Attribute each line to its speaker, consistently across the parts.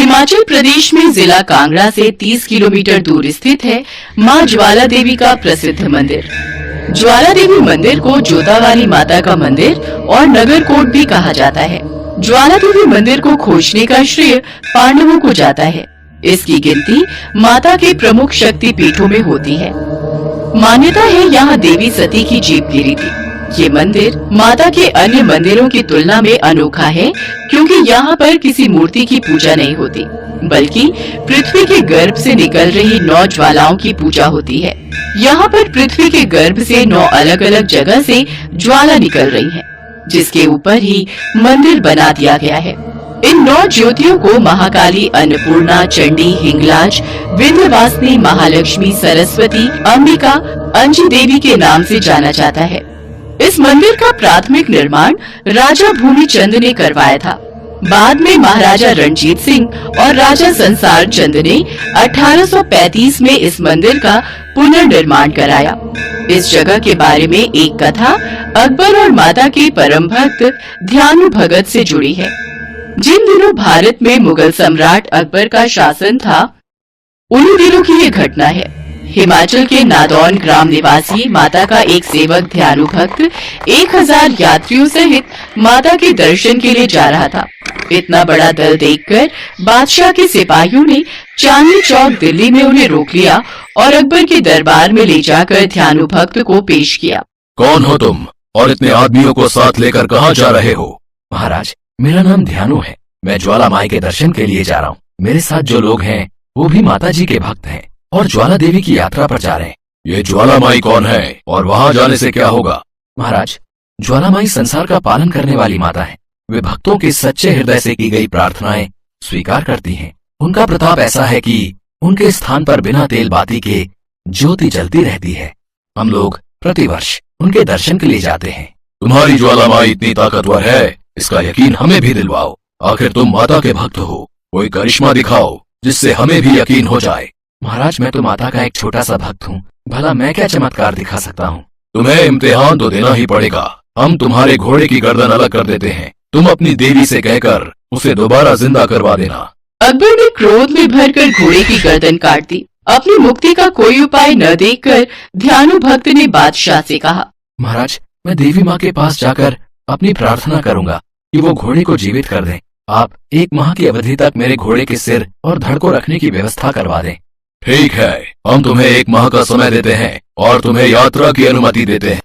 Speaker 1: हिमाचल प्रदेश में जिला कांगड़ा से 30 किलोमीटर दूर स्थित है मां ज्वाला देवी का प्रसिद्ध मंदिर। ज्वाला देवी मंदिर को जोतावाली माता का मंदिर और नगरकोट भी कहा जाता है। ज्वाला देवी मंदिर को खोजने का श्रेय पांडवों को जाता है। इसकी गिनती माता के प्रमुख शक्ति पीठों में होती है। मान्यता है यहाँ देवी सती की जीभ गिरी थी। ये मंदिर माता के अन्य मंदिरों की तुलना में अनोखा है क्योंकि यहाँ पर किसी मूर्ति की पूजा नहीं होती, बल्कि पृथ्वी के गर्भ से निकल रही 9 ज्वालाओं की पूजा होती है। यहाँ पर पृथ्वी के गर्भ से 9 अलग अलग जगह से ज्वाला निकल रही है, जिसके ऊपर ही मंदिर बना दिया गया है। इन 9 ज्योतियों को महाकाली, अन्नपूर्णा, चंडी, हिंगलाज, विंध्यवासिनी, महालक्ष्मी, सरस्वती, अंबिका, अंजी देवी के नाम से जाना जाता है। इस मंदिर का प्राथमिक निर्माण राजा भूमिचंद ने करवाया था। बाद में महाराजा रणजीत सिंह और राजा संसार चंद ने 1835 में इस मंदिर का पुनर्निर्माण कराया। इस जगह के बारे में एक कथा अकबर और माता के परम भक्त ध्यानु भगत से जुड़ी है। जिन दिनों भारत में मुगल सम्राट अकबर का शासन था, उन्हीं दिनों की ये घटना है। हिमाचल के नादौन ग्राम निवासी माता का एक सेवक ध्यानु भक्त 1000 यात्रियों सहित माता के दर्शन के लिए जा रहा था। इतना बड़ा दल देखकर बादशाह के सिपाहियों ने चांदनी चौक दिल्ली में उन्हें रोक लिया और अकबर के दरबार में ले जाकर ध्यानु भक्त को पेश किया।
Speaker 2: कौन हो तुम और इतने आदमियों को साथ लेकर कहाँ जा रहे हो?
Speaker 3: महाराज, मेरा नाम ध्यानु है। मैं ज्वाला माई के दर्शन के लिए जा रहा हूँ। मेरे साथ जो लोग हैं वो भी माता जी के भक्त हैं और ज्वाला देवी की यात्रा पर जा रहे हैं।
Speaker 2: ये ज्वाला माई कौन है और वहाँ जाने से क्या होगा?
Speaker 3: महाराज, ज्वाला माई संसार का पालन करने वाली माता है। वे भक्तों के सच्चे हृदय से की गई प्रार्थनाएं स्वीकार करती हैं। उनका प्रताप ऐसा है कि उनके स्थान पर बिना तेल बाती के ज्योति जलती रहती है। हम लोग प्रतिवर्ष उनके दर्शन के लिए जाते हैं।
Speaker 2: तुम्हारी ज्वाला माई इतनी ताकतवर है, इसका यकीन हमें भी दिलवाओ। आखिर तुम माता के भक्त हो, कोई करिश्मा दिखाओ जिससे हमें भी यकीन हो जाए।
Speaker 3: महाराज, मैं तो माता का एक छोटा सा भक्त हूँ। भला मैं क्या चमत्कार दिखा सकता हूँ?
Speaker 2: तुम्हें इम्तिहान तो देना ही पड़ेगा। हम तुम्हारे घोड़े की गर्दन अलग कर देते हैं। तुम अपनी देवी से कहकर उसे दोबारा जिंदा करवा देना।
Speaker 1: अकबर ने क्रोध में भरकर घोड़े की गर्दन काट दी। अपनी मुक्ति का कोई उपाय न देखकर ध्यानु भक्त ने बादशाह से कहा,
Speaker 3: महाराज, मैं देवी माँ के पास जाकर अपनी प्रार्थना करूंगा कि वो घोड़े को जीवित कर दें। आप 1 माह की अवधि तक मेरे घोड़े के सिर और धड़ को रखने की व्यवस्था करवा दें।
Speaker 2: ठीक है, हम तुम्हें 1 माह का समय देते हैं और तुम्हें यात्रा की अनुमति देते हैं।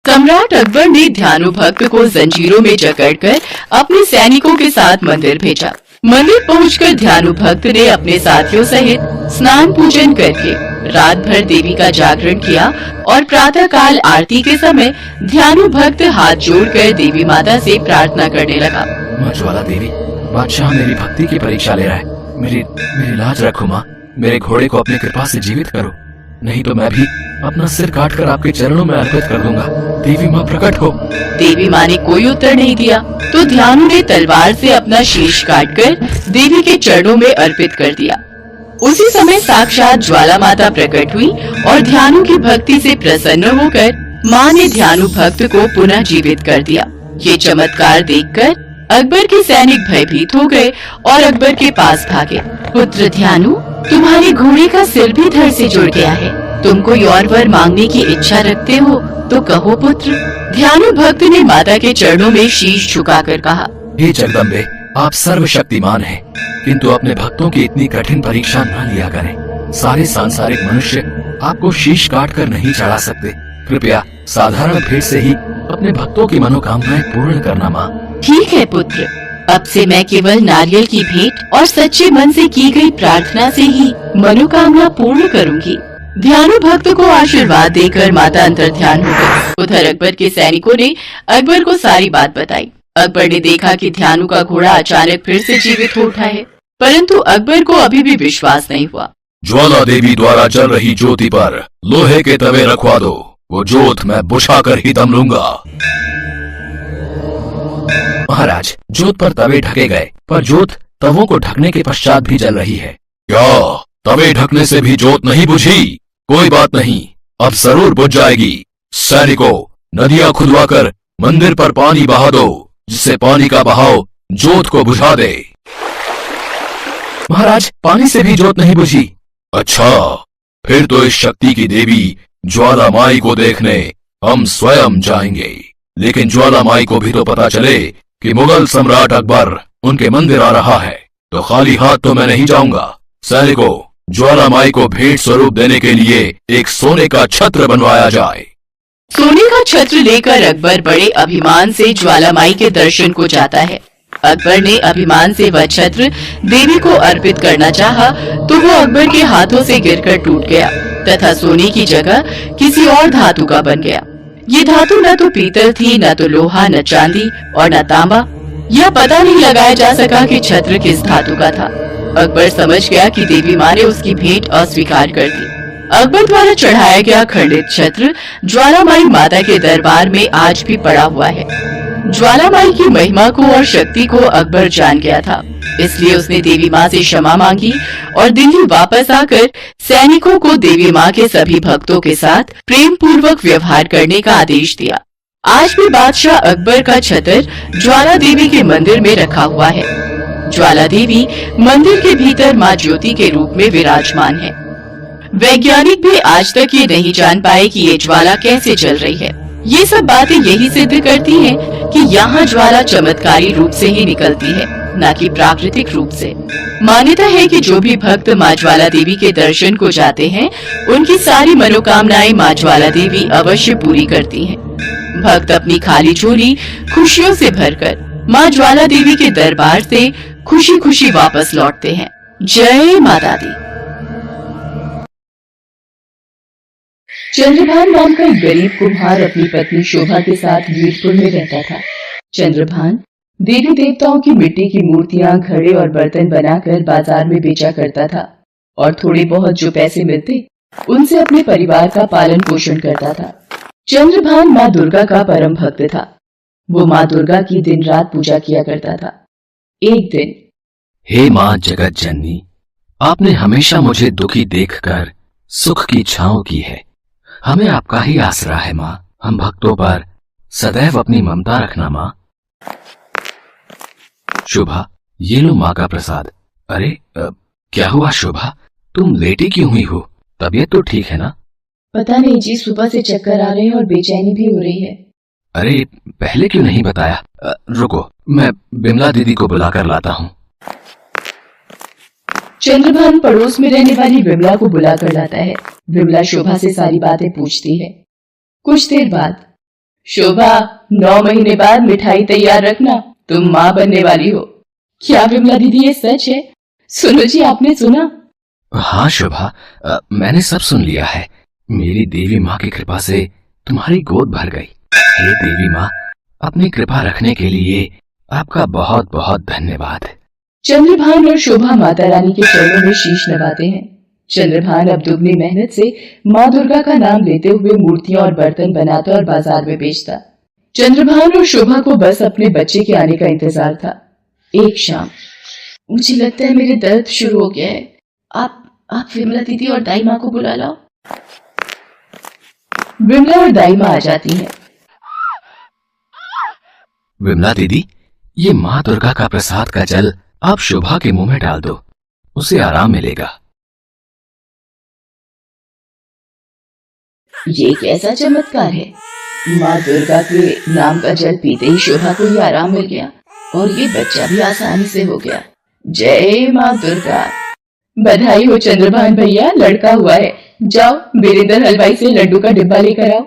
Speaker 1: सम्राट अकबर ने ध्यानु भक्त को जंजीरों में जकड़कर अपने सैनिकों के साथ मंदिर भेजा। मंदिर पहुंचकर ध्यानु भक्त ने अपने साथियों सहित स्नान पूजन करके रात भर देवी का जागरण किया और प्रातः काल आरती के समय ध्यानु भक्त हाथ जोड़कर देवी माता से प्रार्थना करने लगा।
Speaker 3: माँ ज्वाला देवी, बादशाह मेरी भक्ति की परीक्षा ले रहा है। मेरी लाज रखो माँ। मेरे घोड़े को अपनी कृपा से जीवित करो, नहीं तो मैं भी अपना सिर काटकर आपके चरणों में अर्पित कर दूंगा। देवी माँ प्रकट हो।
Speaker 1: देवी माँ ने कोई उत्तर नहीं दिया तो ध्यानु ने तलवार से अपना शीश काटकर देवी के चरणों में अर्पित कर दिया। उसी समय साक्षात ज्वाला माता प्रकट हुई और ध्यानु की भक्ति से प्रसन्न होकर माँ ने ध्यानु भक्त को पुनः जीवित कर दिया। ये चमत्कार देखकर अकबर के सैनिक भयभीत हो गए और अकबर के पास भागे। पुत्र ध्यानु, तुम्हारे घोड़े का सिर भी धड़ से जुड़ गया है। तुम कोई और वर मांगने की इच्छा रखते हो तो कहो पुत्र। ध्यानु भक्त ने माता के चरणों में शीश झुकाकर कहा,
Speaker 3: हे जगदम्बे, आप सर्वशक्तिमान हैं, किंतु अपने भक्तों की इतनी कठिन परीक्षा न लिया करें। सारे सांसारिक मनुष्य आपको शीश काट कर नहीं चढ़ा सकते। कृपया साधारण भेंट से ही अपने भक्तों की मनोकामनाएं पूर्ण करना माँ।
Speaker 1: ठीक है पुत्र, अब से मैं केवल नारियल की भेंट और सच्चे मन से की गई प्रार्थना से ही मनोकामना पूर्ण करूंगी। ध्यानु भक्त को आशीर्वाद देकर माता अंतर्ध्यान हो गई। उधर अकबर के सैनिकों ने अकबर को सारी बात बताई। अकबर ने देखा कि ध्यानु का घोड़ा अचानक फिर से जीवित हो उठा है, परंतु अकबर को अभी भी विश्वास नहीं हुआ।
Speaker 2: ज्वाला देवी द्वारा जल रही ज्योति पर लोहे के तवे रखवा दो। वो ज्योत मैं बुझा कर ही दम लूंगा।
Speaker 3: महाराज, ज्योत पर तवे ढके गए, पर ज्योत तवों को ढकने के पश्चात भी जल रही है।
Speaker 2: क्या तवे ढकने से भी ज्योत नहीं बुझी? कोई बात नहीं, अब जरूर बुझ जाएगी। सैनिकों, नदियां खुदवाकर मंदिर पर पानी बहा दो, जिससे पानी का बहाव ज्योत को बुझा दे। महाराज, पानी से भी जोत नहीं बुझी। अच्छा, फिर तो इस शक्ति की देवी ज्वालामाई को देखने हम स्वयं जाएंगे। लेकिन ज्वालामाई को भी तो पता चले कि मुगल सम्राट अकबर उनके मंदिर आ रहा है, तो खाली हाथ तो मैं नहीं जाऊंगा। सैनिकों, ज्वालामाई को भेंट स्वरूप देने के लिए एक सोने का छत्र बनवाया जाए।
Speaker 1: सोने का छत्र लेकर अकबर बड़े अभिमान से ज्वालामाई के दर्शन को जाता है। अकबर ने अभिमान से वह छत्र देवी को अर्पित करना चाहा तो वो अकबर के हाथों से गिरकर टूट गया तथा सोने की जगह किसी और धातु का बन गया। ये धातु न तो पीतल थी, न तो लोहा, न चांदी और न तांबा। यह पता नहीं लगाया जा सका कि छत्र किस धातु का था। अकबर समझ गया कि देवी माँ ने उसकी भेंट अस्वीकार कर दी। अकबर द्वारा चढ़ाया गया खंडित छत्र ज्वालामाई माता के दरबार में आज भी पड़ा हुआ है। ज्वालामाई की महिमा को और शक्ति को अकबर जान गया था, इसलिए उसने देवी माँ से क्षमा मांगी और दिल्ली वापस आकर सैनिकों को देवी माँ के सभी भक्तों के साथ प्रेम पूर्वक व्यवहार करने का आदेश दिया। आज भी बादशाह अकबर का छत्र ज्वाला देवी के मंदिर में रखा हुआ है। ज्वाला देवी मंदिर के भीतर माँ ज्योति के रूप में विराजमान है। वैज्ञानिक भी आज तक ये नहीं जान पाए कि ये ज्वाला कैसे जल रही है। ये सब बातें यही सिद्ध करती हैं कि यहाँ ज्वाला चमत्कारी रूप से ही निकलती है, न कि प्राकृतिक रूप से। मान्यता है कि जो भी भक्त माँ ज्वाला देवी के दर्शन को जाते हैं, उनकी सारी मनोकामनाएं माँ ज्वाला देवी अवश्य पूरी करती हैं। भक्त अपनी खाली झोली खुशियों से भरकर माँ ज्वाला देवी के दरबार से खुशी खुशी वापस लौटते हैं। जय माता दी। चंद्रभान नाम का एक गरीब कुम्हार अपनी पत्नी शोभा के साथ वीरपुर में रहता था। चंद्रभान देवी देवताओं की मिट्टी की मूर्तियां, घड़े और बर्तन बनाकर बाजार में बेचा करता था और थोड़े बहुत जो पैसे मिलते उनसे अपने परिवार का पालन पोषण करता था। चंद्रभान माँ दुर्गा का परम भक्त था। वो माँ दुर्गा की दिन रात पूजा किया करता था। एक दिन,
Speaker 3: हे माँ जगत जननी, आपने हमेशा मुझे दुखी देखकर सुख की छांव की है। हमें आपका ही आसरा है माँ। हम भक्तों पर सदैव अपनी ममता रखना माँ। शोभा, ये लो माँ का प्रसाद। अरे क्या हुआ शोभा, तुम लेटी क्यों हुई हो? तबीयत तो ठीक है ना?
Speaker 1: पता नहीं जी, सुबह से चक्कर आ रहे हैं और बेचैनी भी हो रही है।
Speaker 3: अरे पहले क्यों नहीं बताया? रुको, मैं बिमला दीदी को बुलाकर लाता हूँ।
Speaker 1: चंद्रभान पड़ोस में रहने वाली विमला को बुलाकर लाता है। विमला शोभा से सारी बातें पूछती है। कुछ देर बाद, शोभा 9 महीने बाद मिठाई तैयार रखना, तुम माँ बनने वाली हो। क्या विमला दीदी ये सच है? सुनो जी, आपने सुना?
Speaker 3: हाँ शोभा, मैंने सब सुन लिया है। मेरी देवी माँ की कृपा से तुम्हारी गोद भर गई। हे देवी माँ, अपनी कृपा रखने के लिए आपका बहुत बहुत धन्यवाद।
Speaker 1: चंद्रभान और शोभा माता रानी के चरणों में शीश नवाते हैं। चंद्रभान अब दुगनी मेहनत से माँ दुर्गा का नाम लेते हुए मूर्तियां और बर्तन बनाता और बाजार में बेचता। चंद्रभान और शोभा को बस अपने बच्चे के आने का इंतजार था। एक शाम, मुझे लगता है मेरे दर्द शुरू हो गया है। आप विमला दीदी और दाई माँ को बुला लाओ। विमला और दाई माँ आ जाती हैं।
Speaker 3: विमला दीदी, ये माँ दुर्गा का प्रसाद का जल आप शोभा के मुंह में डाल दो, उसे आराम मिलेगा।
Speaker 1: ये कैसा चमत्कार है? माँ दुर्गा के नाम का जल पीते ही शोभा को ये आराम मिल गया और ये बच्चा भी आसानी से हो गया। जय माँ दुर्गा। बधाई हो चंद्रभान भैया, लड़का हुआ है। जाओ वीरेंद्र हलवाई से लड्डू का डिब्बा लेकर आओ।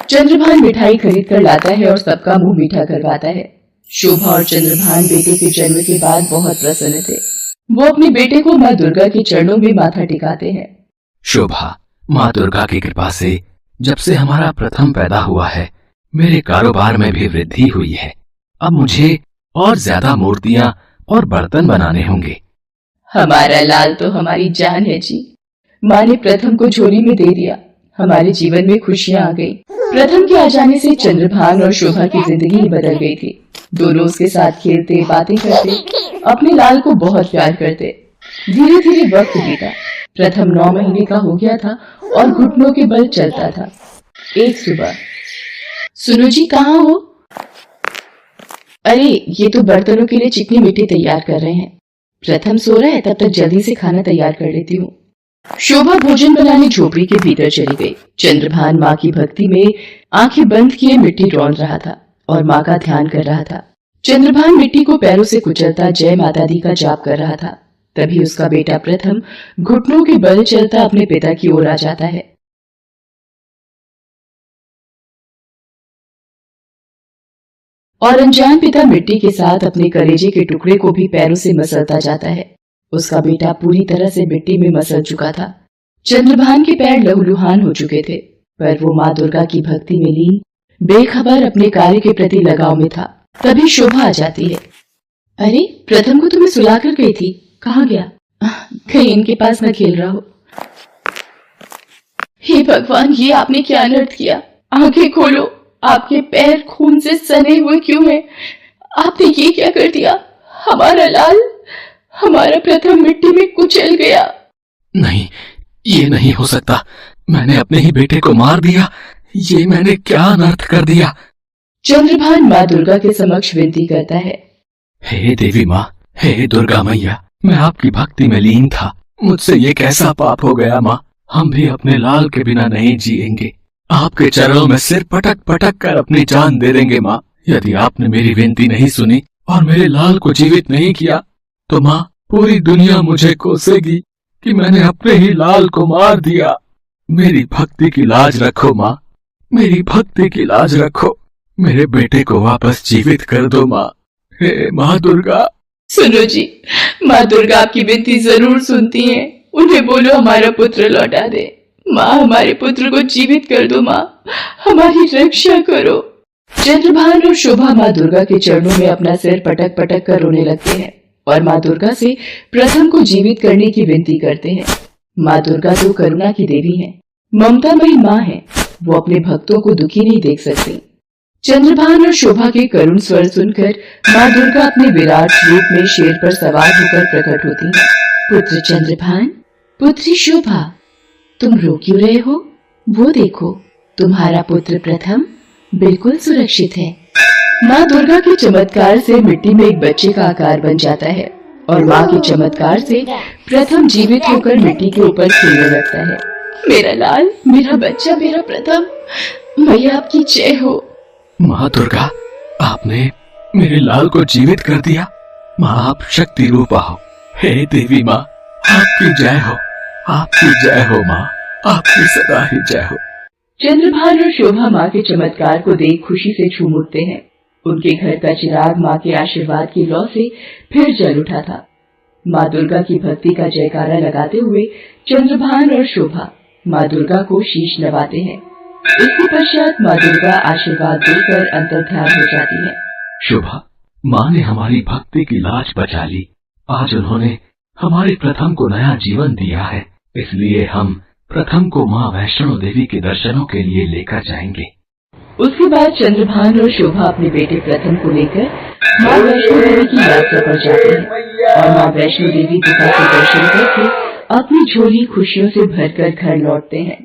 Speaker 1: चंद्रभान मिठाई खरीद कर लाता है और सबका मुंह मीठा करवाता है। शोभा और चंद्रभान बेटे के जन्म के बाद बहुत प्रसन्न थे। वो अपने बेटे को माँ दुर्गा के चरणों में माथा टिकाते हैं।
Speaker 3: शोभा, माँ दुर्गा की कृपा से जब से हमारा प्रथम पैदा हुआ है, मेरे कारोबार में भी वृद्धि हुई है। अब मुझे और ज्यादा मूर्तियां और बर्तन बनाने होंगे।
Speaker 1: हमारा लाल तो हमारी जान है जी। माँ ने प्रथम को झोली में दे दिया। हमारे जीवन में खुशियां आ गई। प्रथम के आ जाने से चंद्रभान और शोभा की जिंदगी ही बदल गई थी। दोनों उसके साथ खेलते, बातें करते, अपने लाल को बहुत प्यार करते। धीरे धीरे वक्त बीता। प्रथम 9 महीने का हो गया था और घुटनों के बल चलता था। एक सुबह, सुनो जी, कहाँ हो? अरे ये तो बर्तनों के लिए चिकनी मिट्टी तैयार कर रहे हैं। प्रथम सो रहा है, तब तक जल्दी से खाना तैयार कर लेती हूँ। शोभा भोजन बनाने झोपड़ी के भीतर चली गई। चंद्रभान माँ की भक्ति में आंखें बंद किए मिट्टी रौंद रहा था और माँ का ध्यान कर रहा था। चंद्रभान मिट्टी को पैरों से कुचलता जय माता दी का जाप कर रहा था। तभी उसका बेटा प्रथम घुटनों के बल चलता अपने पिता की ओर आ जाता है। और अनजान पिता मिट्टी के साथ अपने कलेजे के टुकड़े को भी पैरों से मसलता जाता है। उसका बेटा पूरी तरह से मिट्टी में मसल चुका था। चंद्रभान के पैर लहूलुहान हो चुके थे, पर वो माँ दुर्गा की भक्ति में लीन बेखबर अपने कार्य के प्रति लगाव में था। तभी शोभा आ जाती है। अरे, प्रथम को तुम्हें सुला कर गई थी, कहाँ गया? कहीं इनके पास न खेल रहा हो। हे भगवान, ये आपने क्या अनर्थ किया? आंखें खोलो, आपके पैर खून से सने हुए क्यों हैं? आपने ये क्या कर दिया? हमारा लाल, हमारा प्रथम मिट्टी में कुचल गया।
Speaker 3: नहीं, ये नहीं हो सकता। मैंने अपने ही बेटे को मार दिया। ये मैंने क्या अनर्थ कर दिया?
Speaker 1: चंद्रभान माँ दुर्गा के समक्ष विनती करता है।
Speaker 3: हे देवी माँ, हे दुर्गा मैया, मैं आपकी भक्ति में लीन था। मुझसे ये कैसा पाप हो गया माँ? हम भी अपने लाल के बिना नहीं जिएंगे। आपके चरणों में सिर पटक पटक कर अपनी जान दे देंगे माँ। यदि आपने मेरी विनती नहीं सुनी और मेरे लाल को जीवित नहीं किया तो माँ, पूरी दुनिया मुझे कोसेगी कि मैंने अपने ही लाल को मार दिया। मेरी भक्ति की लाज रखो माँ, मेरी भक्ति की लाज रखो। मेरे बेटे को वापस जीवित कर दो माँ। हे माँ दुर्गा।
Speaker 1: सुनो जी, माँ दुर्गा आपकी विनती जरूर सुनती हैं। उन्हें बोलो हमारा पुत्र लौटा दे। माँ, हमारे पुत्र को जीवित कर दो माँ, हमारी रक्षा करो। चंद्रभान और शोभा माँ दुर्गा के चरणों में अपना सिर पटक पटक कर रोने लगते हैं और माँ दुर्गा से प्रथम को जीवित करने की विनती करते हैं। माँ दुर्गा तो करुणा की देवी है, ममतामयी माँ है। वो अपने भक्तों को दुखी नहीं देख सकती। चंद्रभान और शोभा के करुण स्वर सुनकर माँ दुर्गा अपने विराट रूप में शेर पर सवार होकर प्रकट होती है। पुत्र चंद्रभान, पुत्री शोभा, तुम रो क्यों रहे हो? वो देखो, तुम्हारा पुत्र प्रथम बिल्कुल सुरक्षित है। माँ दुर्गा के चमत्कार से मिट्टी में एक बच्चे का आकार बन जाता है और माँ के चमत्कार से प्रथम जीवित होकर मिट्टी के ऊपर खेलने लगता है। मेरा लाल, मेरा बच्चा, मेरा प्रथम, मैया आपकी जय हो।
Speaker 3: माँ दुर्गा, आपने मेरे लाल को जीवित कर दिया। माँ, आप शक्ति रूपा हो। हे देवी माँ, आपकी जय हो, आपकी जय हो माँ, आपकी सदा ही जय हो।
Speaker 1: चंद्रभान और शोभा माँ के चमत्कार को देख खुशी से झूम उठते हैं। उनके घर का चिराग माँ के आशीर्वाद की लौ से फिर जल उठा था। माँ दुर्गा की भक्ति का जयकारा लगाते हुए चंद्रभान और शोभा माँ दुर्गा को शीश नवाते हैं। इसके पश्चात माँ दुर्गा आशीर्वाद देकर अंतर्ध्यान हो जाती है।
Speaker 3: शोभा, माँ ने हमारी भक्ति की लाज बचा ली। आज उन्होंने हमारे प्रथम को नया जीवन दिया है, इसलिए हम प्रथम को माँ वैष्णो देवी के दर्शनों के लिए लेकर जाएंगे।
Speaker 1: उसके बाद चंद्रभान और शोभा अपने बेटे प्रथम को लेकर माँ वैष्णो देवी की यात्रा पर जाते हैं और माँ वैष्णो देवी पिता के दर्शन करके अपनी झोली खुशियों से भरकर घर लौटते हैं।